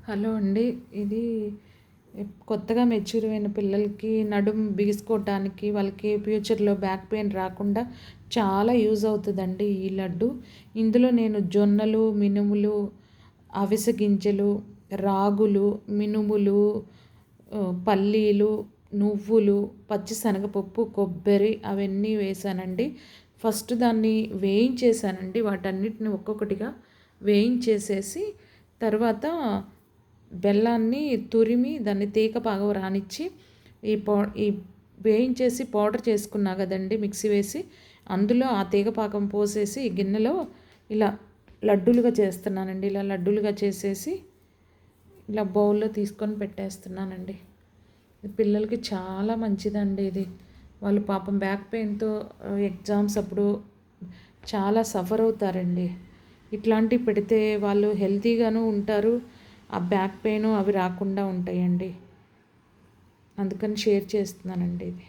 Hello అండి. ఇది కొత్తగా మెచ్యూర్ అయిన పిల్లలకి నడుము బిగిసుకోవటానికి, వాళ్ళకి ఫ్యూచర్‌లో బ్యాక్ పెయిన్ రాకుండా చాలా యూజ్ అవుతదండి ఈ లడ్డు. ఇందులో నేను జొన్నలు, మినుములు, అవిసె గింజలు, రాగులు, మినుములు, పల్లీలు, నువ్వులు, పచ్చి శనగపప్పు, కొబ్బరి అవన్నీ వేశానండి. ఫస్ట్ దాన్ని వేయించేసానండి. వాటన్నిటిని ఒక్కొక్కటిగా వేయించేసేసి తర్వాత బెల్లాన్ని తురిమి దాన్ని తీగ పాకం రానిచ్చి ఈ వేయించేసి పౌడర్ చేసుకున్నా కదండి మిక్సీ వేసి, అందులో ఆ తీగ పాకం పోసేసి ఈ గిన్నెలో ఇలా లడ్డూలుగా చేస్తున్నానండి. ఇలా లడ్డూలుగా చేసేసి ఇలా బౌల్లో తీసుకొని పెట్టేస్తున్నానండి. పిల్లలకి చాలా మంచిదండి ఇది. వాళ్ళు పాపం బ్యాక్ పెయిన్‌తో ఎగ్జామ్స్ అప్పుడు చాలా సఫర్ అవుతారండి. ఇట్లాంటివి పెడితే వాళ్ళు హెల్తీగాను ఉంటారు. ఆ బ్యాక్ పెయిన్ అవి రాకుండా ఉంటాయండి. అందుకని షేర్ చేస్తున్నానండి ఇది.